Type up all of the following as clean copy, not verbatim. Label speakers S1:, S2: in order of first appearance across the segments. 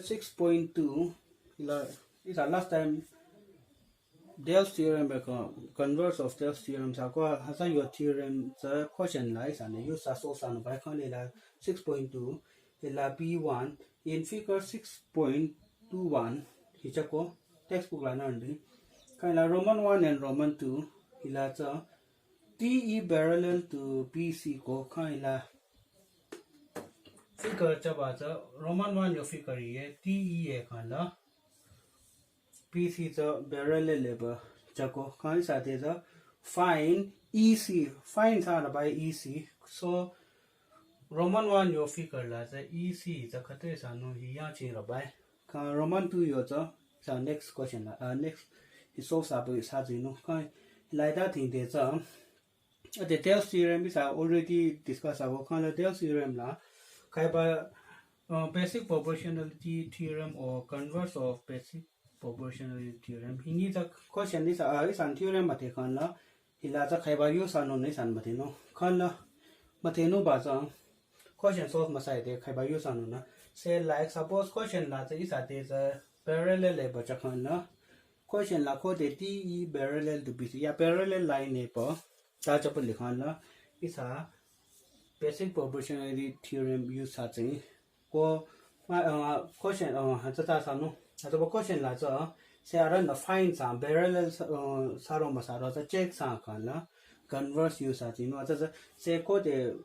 S1: 6.2 is our last time Dell's theorem converse of Dell's theorem has your theorem the question lies and use as also by 6.2 B1 in figure 6.21 hichako textbook la learned Roman 1 and Roman 2 TE parallel to BC ko figure Roman 1 your figure TE PC the parallel labor Jaco find EC find out by EC so Roman 1 your figure la the EC the cates no he by Roman 2 your the next question next he solves up is has like that in the Dell's theorem is already discussed our Dell's theorem la basic proportionality theorem or converse of basic proportionality theorem. Hingi the question is an theorem matekan la ila the kaiba use anon is an matino kan la mateno baza question solve masai de kaiba use anon say like suppose question la is a parallel labor chakan la question la ko de TE parallel to BC ya parallel line ne pa ta chapal likhan la is a basic proportionality theorem use sachi ko question hata sanu hata question la cha say around the find some parallel saro masaro the check sa kan la converse use sachi no hata say ko de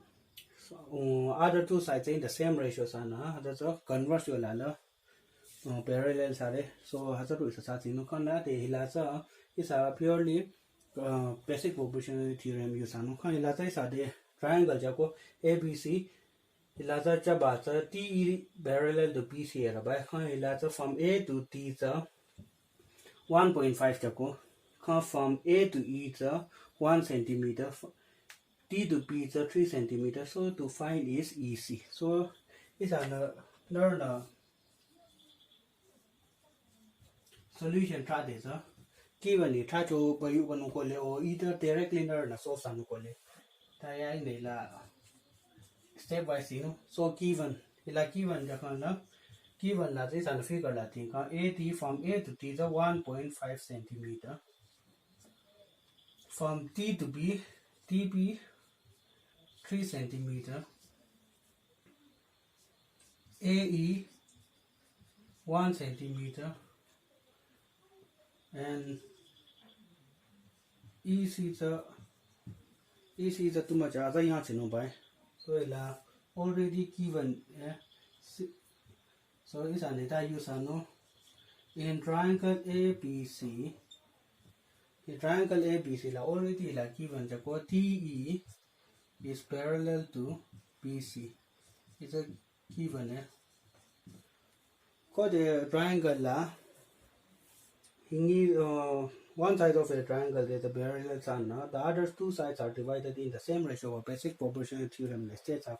S1: other two sides in the same ratio sana hata converse yo la parallel sare so hata to is sachi no kan la de hila cha is a purely basic proportionality theorem use anu kan hila cha is a triangle jako ABC ilaza chaba TE parallel to BC era by ilaza from A to T 1.5 jako from A to E 1 centimeter T to B 3 centimeter so to find is easy so it's a learn solution try this given it try to by you or either directly learn a source and step by step so given given given that is and figure that thing AT from A to T 1.5 centimeter from T to B TB 3 centimeter AE 1 centimeter and EC is too much other yacht by so already given so it's an data use in triangle ABC the triangle ABC already given the TE is parallel to BC it's a given the triangle la one side of a triangle is the parallel sun. The other two sides are divided in the same ratio of basic proportional theorem. States are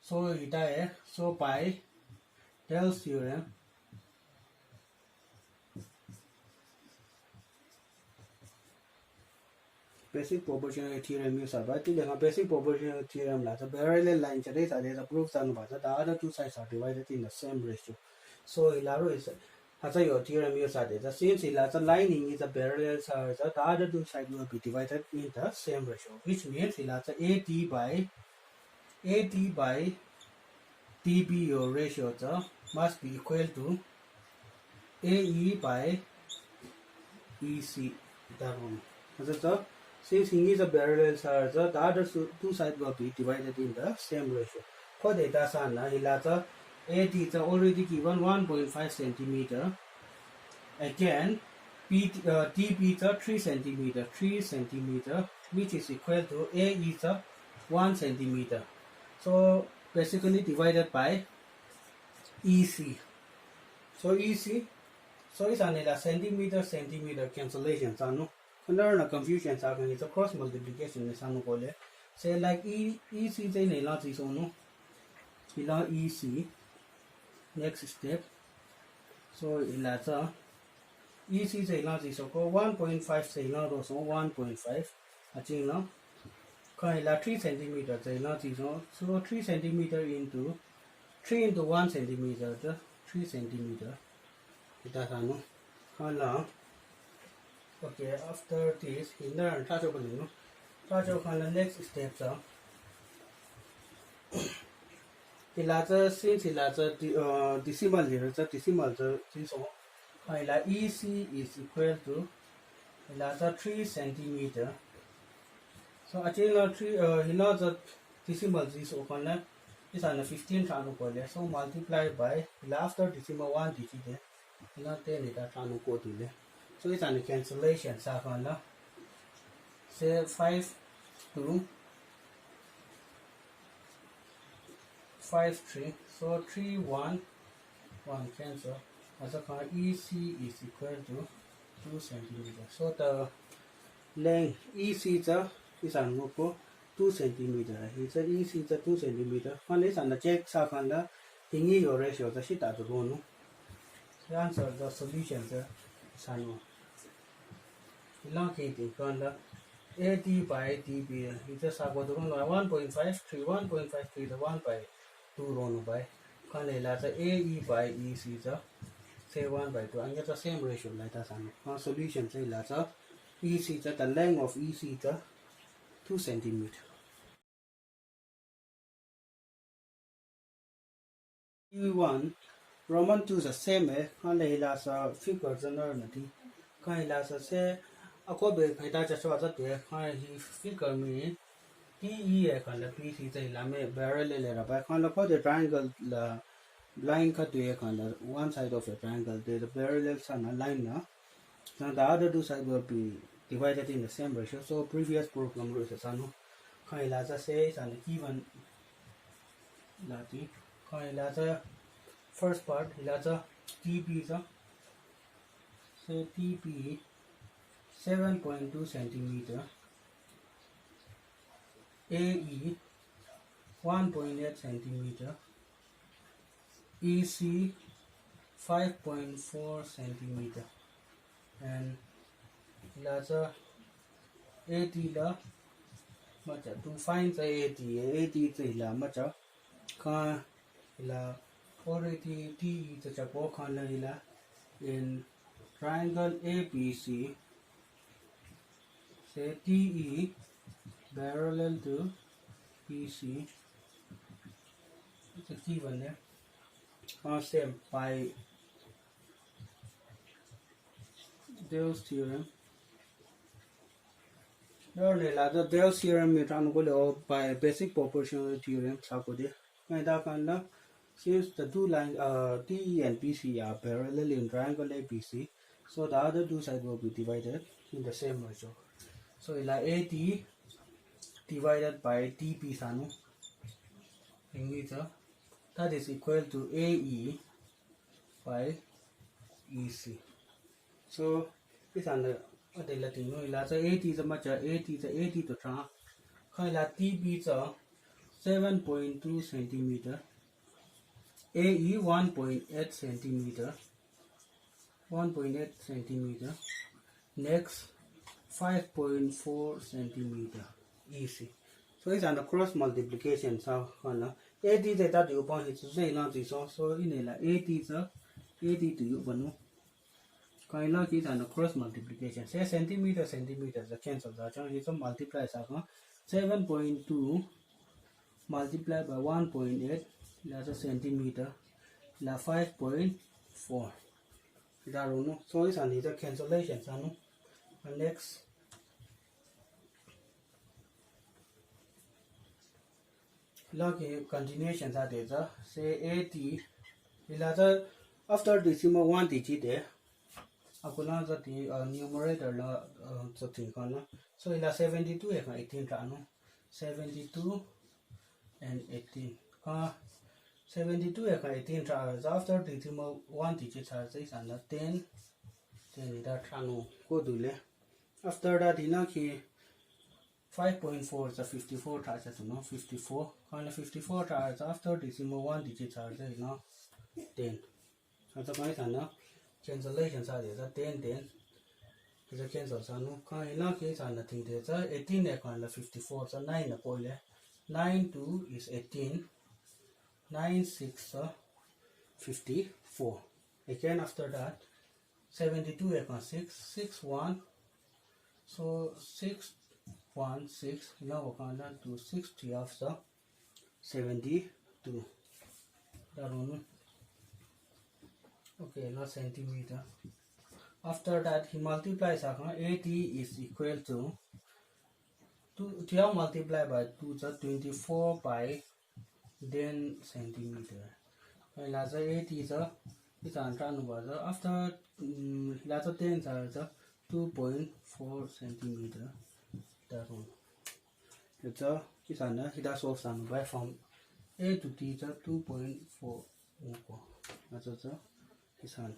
S1: so by Dell's theorem basic proportional theorem use by basic proportional theorem the parallel lines are proof the other two sides are divided in the same ratio. So Ilaro is your theorem use since the lining is a parallel the other two sides will be divided in the same ratio, which means AT by TB your ratio must be equal to AE by EC that one. Since he is a parallel the other two sides will be divided in the same ratio. For data sana AT is already given 1.5 centimeter. Again, TB is 3 centimeter, which is equal to A is 1 centimeter. So basically divided by EC. So EC, so it's a centimeter cancellation. So no confusion. It's a cross multiplication. Say like EC is a lot is EC. Next step. So EC is a lot is 1.5 say not also 1.5. I think now 3 centimeters a lot is so 3 centimeter into 3 into 1 centimeter, the 3 centimeter. Kita sanu. Kala. Okay, after this, in the touch over no. Touch over the next step. So, since decimal here, the decimal so EC is equal to 3 centimeter. So actually the decimal is open is on 15 transfer. So multiply by after decimal 1 digit. 10 is transfer. So it's on the cancellation. Say 5 2 5 3. So 3 1 1 cancel. As a EC is equal to 2 centimeter. So the length EC is on 2 centimeter. It's a EC is 2 centimeter. When it's on the check, the your ratio the shit at the bone. The answer the solution is elongating from the AD by DB. It's a sub 1.53, 1.53 the 1 by 2 rono by. The AE by EC is say 1 by 2 and get the same ratio like that. Solution say later EC the length of EC is 2 centimeter. E1 Roman 2 the same figure generality. Say a copy just was at the figure me TE PC parallel by the triangle line cut to one side of the triangle, the parallel sun line now. Now the other two sides will be divided in the same ratio. So previous program rules says and even first part TP say TP 7.2 centimeter, AE 1.8 centimeter, EC 5.4 centimeter, and AT to find the AT already T is a in triangle ABC. Say TE parallel to PC. It's a given there. Same by Dale's theorem. The Dale's theorem is by basic proportional theorem. Since the two lines TE and PC are parallel in triangle ABC, so the other two sides will be divided in the same ratio. So AT divided by TP that is equal to AE by EC. So this is the AT is much AT to try. TP is 7.2 centimeter. AE 1.8 centimeter. 1.8 centimeter. Next 5.4 centimeter EC. So it's under cross multiplication. So AD that you point is say not this so in AD is AD to you one. It's under cross multiplication. Say centimeter the cancel that it's a multiply 7.2 multiplied by 1.8 that's a centimeter 5.4. So it's under cancellation. Next continuation that is say AT after decimal 1 digit there the numerator so 72 18 72 and 18 72 18 after decimal 1 digit is under 10 that go to after that 5.4 is a 54 charges 54 54 charges after decimal 1 digit charges 10. So the cancellations are 10 is a cancel case and the thing there's 18 54 so 9 9 2 is 18 9 6 54. Again after that 72 equals 6 6 1. So 6 1 6 now we can down to 6 3 after 72. That one. Okay, not centimeter. After that he multiplies 80 is equal to 12 multiplied by 2 is 24 by 10 centimeter. And as 80 is it's after 10 is 2.4 centimeter. That one. It's a that's solve by from A to T is 2.4. That's also his hand.